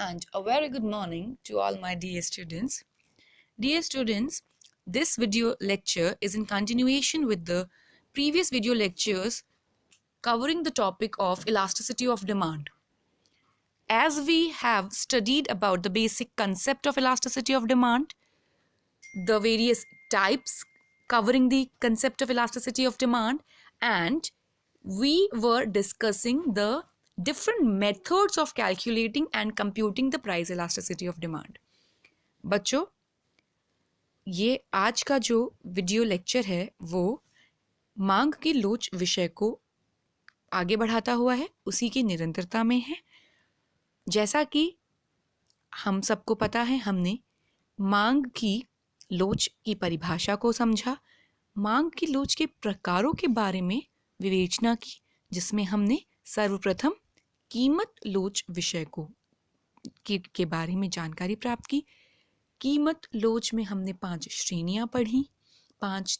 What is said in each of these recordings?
and a very good morning to all my dear students. Dear students, this video lecture is in continuation with the previous video lectures covering the topic of elasticity of demand. As we have studied about the basic concept of elasticity of demand, the various types covering the concept of elasticity of demand, and we were discussing the different methods of calculating and computing the price elasticity of demand. बच्चों, ये आज का जो video lecture है वो मांग की लोच विषय को आगे बढ़ाता हुआ है, उसी की निरंतरता में है। जैसा कि हम सबको पता है, हमने मांग की लोच की परिभाषा को समझा, मांग की लोच के प्रकारों के बारे में विवेचना की, जिसमें हमने सर्वप्रथम कीमत लोच विषय को के बारे में जानकारी प्राप्त की। कीमत लोच में हमने 5 श्रेणियां पढ़ी, 5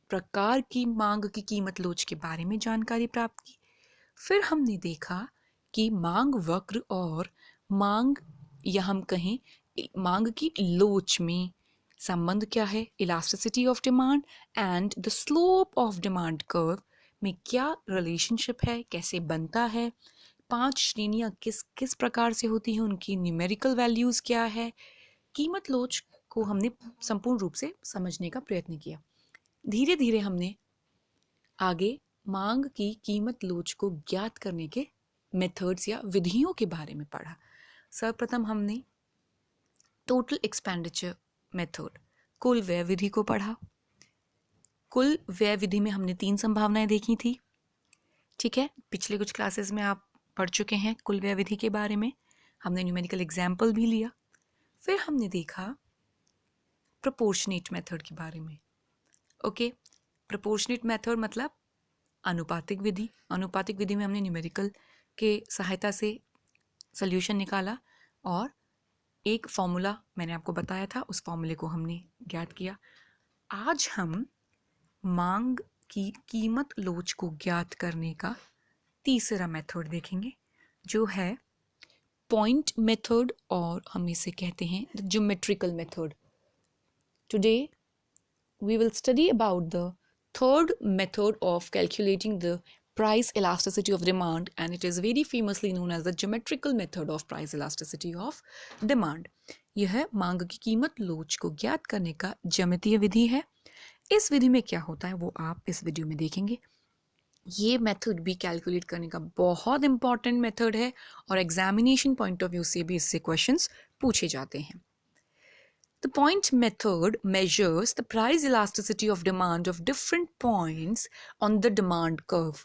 प्रकार की मांग की कीमत लोच के बारे में जानकारी प्राप्त की। फिर हमने देखा कि मांग वक्र और मांग या हम कहें मांग की लोच में संबंध क्या है, elasticity of demand and the slope of demand curve में क्या रिलेशनशिप है, कैसे बनता है, 5 श्रेणियां किस किस प्रकार से होती हैं, उनकी न्यूमेरिकल वैल्यूज़ क्या है। कीमत लोच को हमने संपूर्ण रूप से समझने का प्रयत्न किया। धीरे धीरे हमने आगे मांग की कीमत लोच को ज्ञात करने के मेथड्स या विधियों के बारे में पढ़ा। सर्वप्रथम हमने टोटल एक्सपेंडिचर मेथड, कुल व्यय विधि को पढ़ा। कुल व्यय विधि में हमने 3 संभावनाएं देखी थी। ठीक है, पिछले कुछ क्लासेस में आप पढ़ चुके हैं कुल व्यय विधि के बारे में। हमने न्यूमेरिकल एग्जाम्पल भी लिया। फिर हमने देखा प्रोपोर्शनेट मेथड के बारे में। ओके, प्रोपोर्शनेट मेथड मतलब अनुपातिक विधि। अनुपातिक विधि में हमने न्यूमेरिकल के सहायता से सॉल्यूशन निकाला और एक फॉर्मूला मैंने आपको बताया था, उस फॉर्मूले को हमने ज्ञात किया। आज हम मांग की कीमत लोच को ज्ञात करने का तीसरा मेथड देखेंगे, जो है पॉइंट मेथड, और हम इसे कहते हैं the geometrical method. Today we will study about the third method of calculating the price elasticity of demand, and it is very famously known as the geometrical method of price elasticity of demand. यह मांग की कीमत लोच को ज्ञात करने का ज्यामितीय विधि है। इस विधि में क्या होता है वो आप इस वीडियो में देखेंगे। ये मेथड भी कैलकुलेट करने का बहुत इंपॉर्टेंट मेथड है और एग्जामिनेशन पॉइंट ऑफ व्यू से भी इससे क्वेश्चंस पूछे जाते हैं। The point method measures the price elasticity of demand of different points on the demand curve.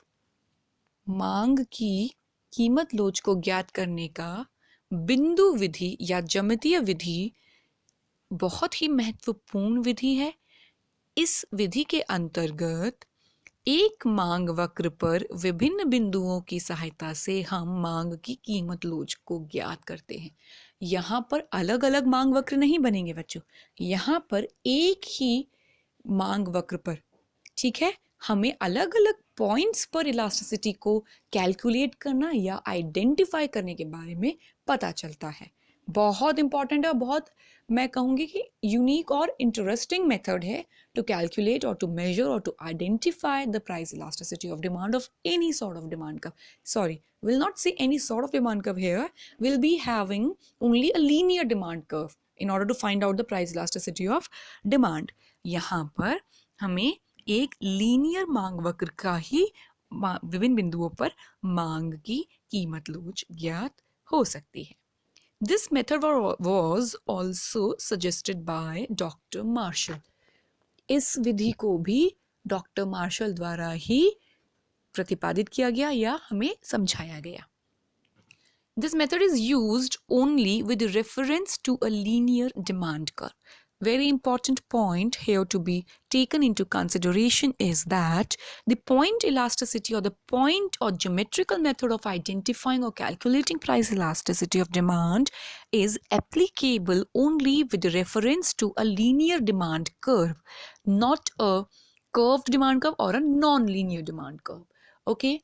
मांग की कीमत लोच को ज्ञात करने का बिंदु विधि या ज्यामितीय विधि बहुत ही महत्वपूर्ण विधि है। इस विधि के अंतर्गत एक मांग वक्र पर विभिन्न बिंदुओं की सहायता से हम मांग की कीमत लोच को ज्ञात करते हैं। यहाँ पर अलग अलग मांग वक्र नहीं बनेंगे बच्चों, यहाँ पर एक ही मांग वक्र पर, ठीक है, हमें अलग अलग पॉइंट्स पर इलास्टिसिटी को कैलकुलेट करना या आइडेंटिफाई करने के बारे में पता चलता है। बहुत इंपॉर्टेंट है, बहुत मैं कहूँगी कि यूनिक और इंटरेस्टिंग मेथड है to calculate or to measure or to identify the price elasticity of demand of any sort of demand curve. Sorry, we'll not say any sort of demand curve here. We'll be having only a linear demand curve in order to find out the price elasticity of demand. यहाँ पर हमें एक linear मांग वक्र का ही विभिन्न बिंदुओं पर मांग की कीमत लोच ज्ञात हो सकती है। This method was also suggested by Dr. Marshall. इस विधि को भी डॉक्टर मार्शल द्वारा ही प्रतिपादित किया गया या हमें समझाया गया। This method is used only with reference to a linear demand curve. Very important point here to be taken into consideration is that the point elasticity or the point or geometrical method of identifying or calculating price elasticity of demand is applicable only with reference to a linear demand curve, not a curved demand curve or a non-linear demand curve. Okay?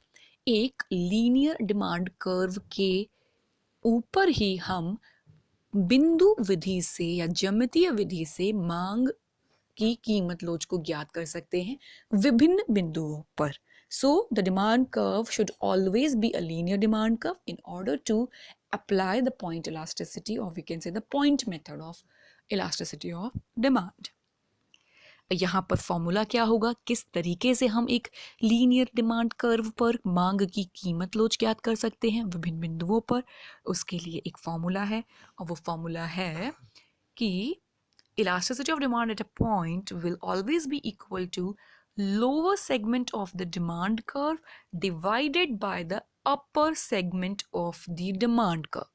एक linear demand curve के ऊपर ही हम बिंदु विधि से या ज्यामितीय विधि से मांग की कीमत लोच को ज्ञात कर सकते हैं विभिन्न बिंदुओं पर. So the demand curve should always be a linear demand curve in order to apply the point elasticity, or we can say the point method of elasticity of demand. यहाँ पर फॉर्मूला क्या होगा, किस तरीके से हम एक लीनियर डिमांड कर्व पर मांग की कीमत लोच ज्ञात कर सकते हैं विभिन्न बिंदुओं पर. उसके लिए एक फॉर्मूला है और वो फॉर्मूला है कि elasticity of demand at a point will always be equal to lower segment of the demand curve divided by the upper segment of the demand curve.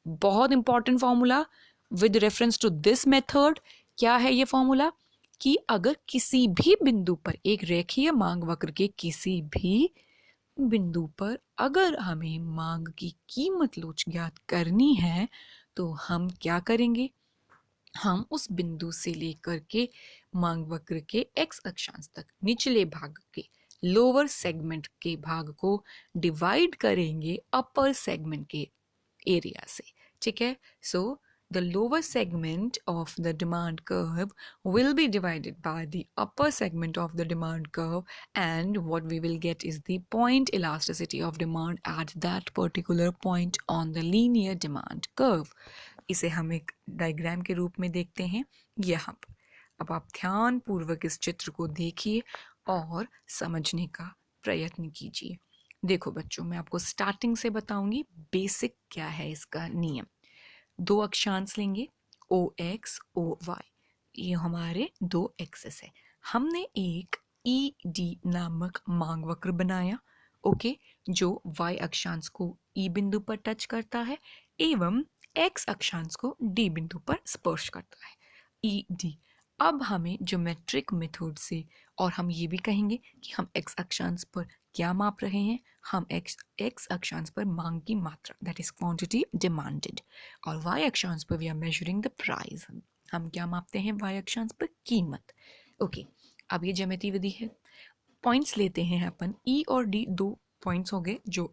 बहुत important formula with reference to this method. क्या है ये formula कि अगर किसी भी बिंदु पर एक रेखीय मांग वक्र के किसी भी बिंदु पर अगर हमें मांग की कीमत लोच ज्ञात करनी है तो हम क्या करेंगे, हम उस बिंदु से लेकर के मांग वक्र के x अक्षांश तक निचले भाग के लोअर सेगमेंट के भाग को डिवाइड करेंगे अपर सेगमेंट के एरिया से. ठीक है. सो the lower segment of the demand curve will be divided by the upper segment of the demand curve, and what we will get is the point elasticity of demand at that particular point on the linear demand curve. इसे हम एक diagram के रूप में देखते हैं यहाँ पर. अब आप ध्यान पूर्वक इस चित्र को देखिए और समझने का प्रयत्न कीजिए. देखो बच्चों, मैं आपको स्टार्टिंग से बताऊंगी बेसिक क्या है इसका नियम. दो अक्षांश लेंगे OX OY, ये हमारे दो एक्सेस है. हमने एक ED नामक मांग वक्र बनाया, ओके, जो Y अक्षांश को E बिंदु पर टच करता है एवं X अक्षांश को D बिंदु पर स्पर्श करता है, ED. अब हमें ज्योमेट्रिक मेथड से, और हम ये भी कहेंगे कि हम X अक्षांश पर क्या माप रहे हैं, हम X अक्षांश पर मांग की मात्रा, दैट इज क्वांटिटी डिमांडेड, और Y अक्षांश पर we are measuring the price, हम क्या मापते हैं Y अक्षांश पर कीमत. ओके, अब ये ज्यामितीय विधि है. पॉइंट्स लेते हैं अपन E और D, दो पॉइंट्स हो गए जो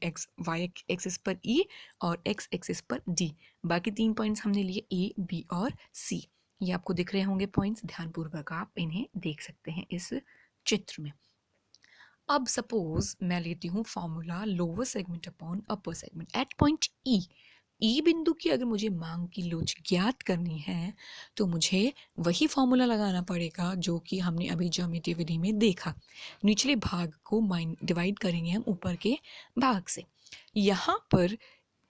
Y एक्सिस पर E और X एक्सिस पर D. बाकी तीन पॉइंट्स हमने लिए A, B और C. ये आपको दिख रहे होंगे पॉइंट्स, ध्यानपूर्वक आप इन्हें देख सकते हैं इस चित्र में. अब सपोज मैं लेती हूँ formula lower segment upon upper segment at point E बिंदु की अगर मुझे मांग की लोच ज्ञात करनी है तो मुझे वही फॉर्मूला लगाना पड़ेगा जो कि हमने अभी ज्यामितीय विधि में देखा. निचले भाग को डिवाइड करेंगे हम ऊपर के भाग से. यहाँ पर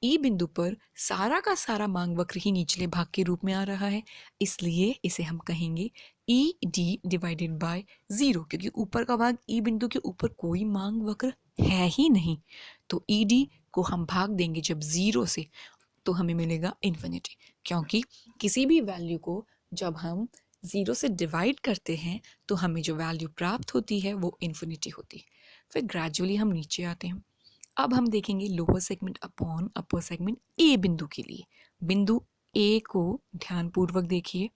ई बिंदु पर सारा का सारा मांग वक्र ही निचले भाग के रूप में आ रहा है, इसलिए इसे हम कहेंगे ई डी डिवाइडेड बाय 0, क्योंकि ऊपर का भाग ई बिंदु के ऊपर कोई मांग वक्र है ही नहीं. तो ई डी को हम भाग देंगे जब 0 से तो हमें मिलेगा इन्फिनिटी, क्योंकि किसी भी वैल्यू को जब हम 0 से डिवाइड करते हैं तो हमें जो वैल्यू प्राप्त होती है वो इन्फिनिटी होती है. फिर ग्रेजुअली हम नीचे आते हैं. अब हम देखेंगे lower segment upon upper segment A बिंदु के लिए. बिंदु ए को ध्यानपूर्वक देखिए.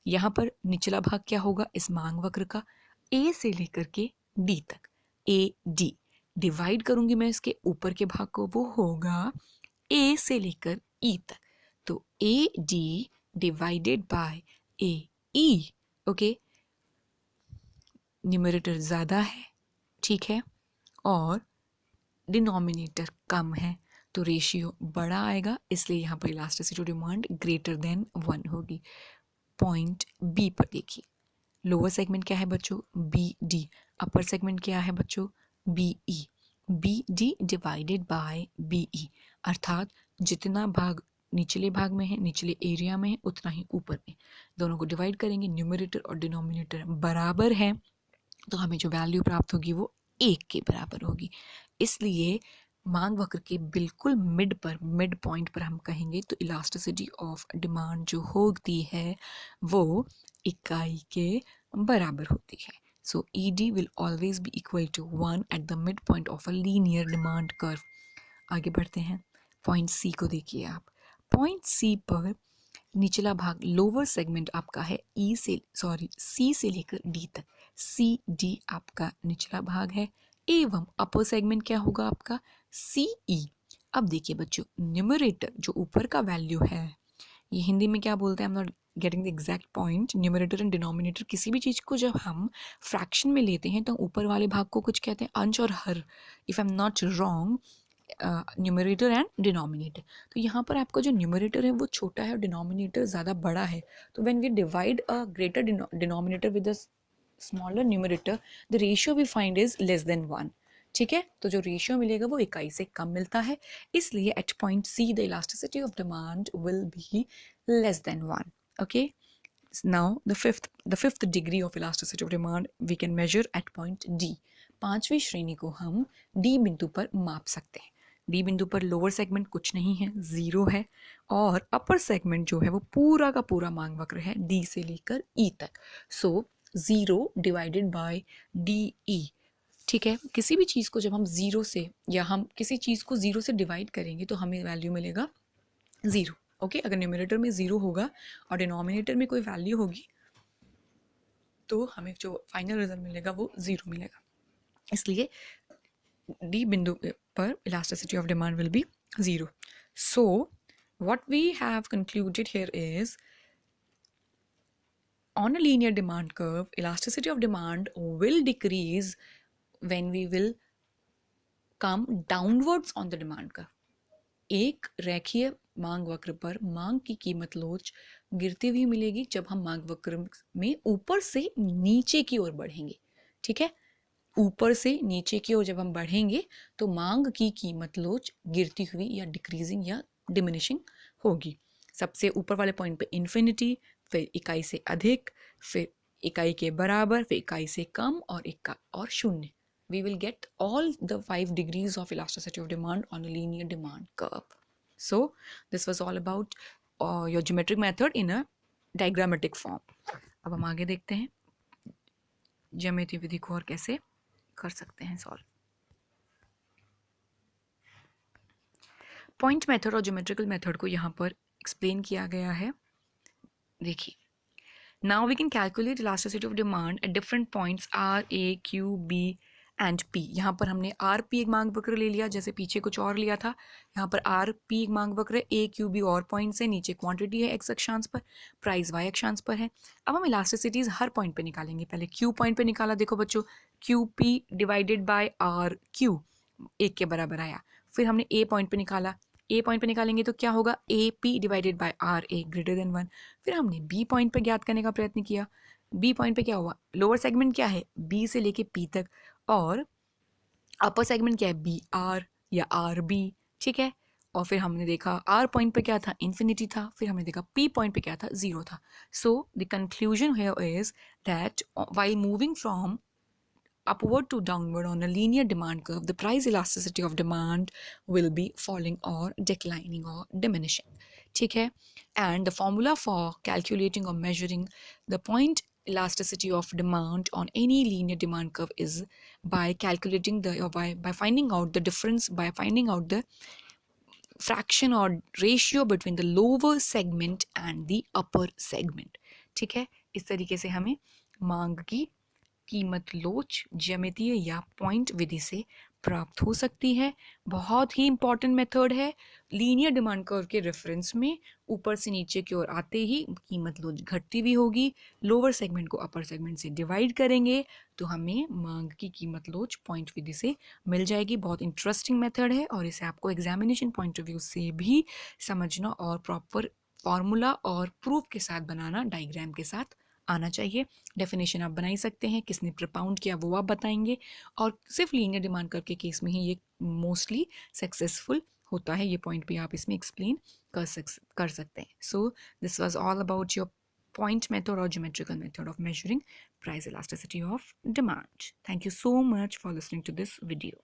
यहाँ पर निचला भाग क्या होगा इस मांग वक्र का, ए से लेकर के डी तक, ए डी. डिवाइड करूंगी मैं इसके ऊपर के भाग को, वो होगा ए से लेकर ई तक. तो A D divided bye A E. Okay, numerator ज़्यादा है, ठीक है, और डिनोमिनेटर कम है, तो रेशियो बड़ा आएगा, इसलिए यहाँ पर इलास्टिसिटी डिमांड ग्रेटर देन 1 होगी. पॉइंट बी पर देखिए, लोअर सेगमेंट क्या है बच्चों, बी डी. अपर सेगमेंट क्या है बच्चों, B E. B D divided by B E, अर्थात जितना भाग निचले भाग में है, निचले एरिया में है, उतना ही ऊपर में. दोनों को डिवाइड करेंगे, न्यूमरेटर और डिनोमिनेटर बराबर है, तो हमें जो वैल्यू प्राप्त होगी वो 1 के बराबर होगी. इसलिए मांग वक्र के बिल्कुल मिड पॉइंट पर हम कहेंगे तो इलास्टिसिटी ऑफ डिमांड जो होती है वो इकाई के बराबर होती है. So ED will always be equal to 1 at the mid point of a linear demand curve. आगे बढ़ते हैं, पॉइंट सी को देखिए आप. पॉइंट सी पर निचला भाग लोअर सेगमेंट आपका है सी से लेकर डी तक. सी डी आपका निचला भाग है एवं अपर सेगमेंट क्या होगा आपका, सी ई. अब देखिए बच्चों, न्यूमरेटर जो ऊपर का वैल्यू है ये हिंदी में क्या बोलते हैं, आई am not getting the exact point. Numerator and denominator, किसी भी चीज़ को जब हम फ्रैक्शन में लेते हैं तो ऊपर वाले भाग को कुछ कहते हैं अंश और हर, if I am not wrong, numerator and denominator. तो यहाँ पर आपका जो न्यूमरेटर है वो छोटा है और डिनोमिनेटर ज़्यादा बड़ा है, तो when we divide a greater denominator with a smaller numerator, the ratio we find is less than 1। ठीक है, तो जो रेशियो मिलेगा वो इकाई से कम मिलता है, इसलिए at point C the elasticity of demand will be less than 1। Okay, now the fifth degree of elasticity of demand we can measure at point D। पांचवी श्रेणी को हम D बिंदु पर माप सकते हैं। D बिंदु पर लोअर सेगमेंट कुछ नहीं है, 0 है, और अपर सेगमेंट जो है वो पूरा का पूरा मांग वक्र है D से लेकर E तक। सो 0 डिवाइडेड बाय DE। ठीक है, किसी भी चीज़ को जब हम 0 से, या हम किसी चीज़ को 0 से डिवाइड करेंगे तो हमें वैल्यू मिलेगा 0। ओके, अगर न्यूमरेटर में 0 होगा और डिनोमिनेटर में कोई वैल्यू होगी तो हमें जो फाइनल रिजल्ट मिलेगा वो 0 मिलेगा। इसलिए डी बिंदु पर elasticity of demand will B 0। So what we have concluded here is, on a linear demand curve, elasticity of demand will decrease when we will come downwards on the demand curve। एक रेखीय मांग वक्र पर मांग की कीमत लोच गिरती हुई मिलेगी जब हम मांग वक्र में ऊपर से नीचे की ओर बढ़ेंगे। ठीक है, ऊपर से नीचे की ओर जब हम बढ़ेंगे तो मांग की कीमत लोच गिरती हुई या डिक्रीजिंग या डिमिनिशिंग होगी। सबसे ऊपर वाले पॉइंट पे इन्फिनिटी, फिर इकाई से अधिक, फिर इकाई के बराबर, फिर इकाई से कम और शून्य। We will get all the 5 degrees of elasticity of demand on a linear demand curve। So this was all about your geometric method in a diagrammatic form। अब हम आगे देखते हैं ज्यामितीय विधि को और कैसे कर सकते हैं सॉल्व। पॉइंट मेथड और ज्योमेट्रिकल मेथड को यहाँ पर एक्सप्लेन किया गया है। देखिए, now we can calculate elasticity of demand at different points R, A, Q, B and P। यहाँ पर हमने आर पी एक मांग वक्र ले लिया, जैसे पीछे कुछ और लिया था। यहाँ पर आर पी एक मांग वक्र है, ए क्यू बी और पॉइंट्स है, नीचे क्वांटिटी है एक्स अक्षांश पर, प्राइस वाई अक्षांश पर है। अब हम इलास्टिसिटीज हर पॉइंट पे निकालेंगे। पहले क्यू पॉइंट पे निकाला, देखो बच्चों, Q P divided by R Q एक के बराबर आया। फिर हमने ए पॉइंट पे निकाला, ए पॉइंट पे निकालेंगे तो क्या होगा, A P divided by R A greater than 1। फिर हमने बी पॉइंट पे ज्ञात करने का प्रयत्न किया। बी पॉइंट पे क्या हुआ, लोअर सेगमेंट क्या है, बी से लेके पी तक, और अपर सेगमेंट क्या है, बी आर या आर बी। ठीक है, और फिर हमने देखा आर पॉइंट पे क्या था, इन्फिनिटी था। फिर हमने देखा पी पॉइंट पे क्या था, 0 था। So the conclusion here is that while moving from upward to downward on a linear demand curve, the price elasticity of demand will be falling or declining or diminishing। ठीक है, and the formula for calculating or measuring the point elasticity of demand on any linear demand curve is by calculating the, or by finding out the difference, by finding out the fraction or ratio between the lower segment and the upper segment। ठीक है, इस तरीके से हमें मांग की कीमत लोच ज्यामितीय या पॉइंट विधि से प्राप्त हो सकती है। बहुत ही इंपॉर्टेंट मेथड है। लीनियर डिमांड कर्व के रेफरेंस में ऊपर से नीचे की ओर आते ही कीमत लोच घटती भी होगी। लोअर सेगमेंट को अपर सेगमेंट से डिवाइड करेंगे तो हमें मांग की कीमत लोच पॉइंट विधि से मिल जाएगी। बहुत इंटरेस्टिंग मेथड है और इसे आपको एग्जामिनेशन पॉइंट ऑफ व्यू से भी समझना और प्रॉपर फॉर्मूला और प्रूफ के साथ बनाना, डायग्राम के साथ आना चाहिए। डेफिनेशन आप बना ही सकते हैं, किसने प्रपाउंड किया वो आप बताएंगे, और सिर्फ लीनियर डिमांड कर्व के केस में ही ये मोस्टली सक्सेसफुल होता है। ये पॉइंट भी आप इसमें एक्सप्लेन कर सकते हैं। So this was all about your point method or geometrical method of measuring price elasticity of demand। Thank you so much for listening to this video।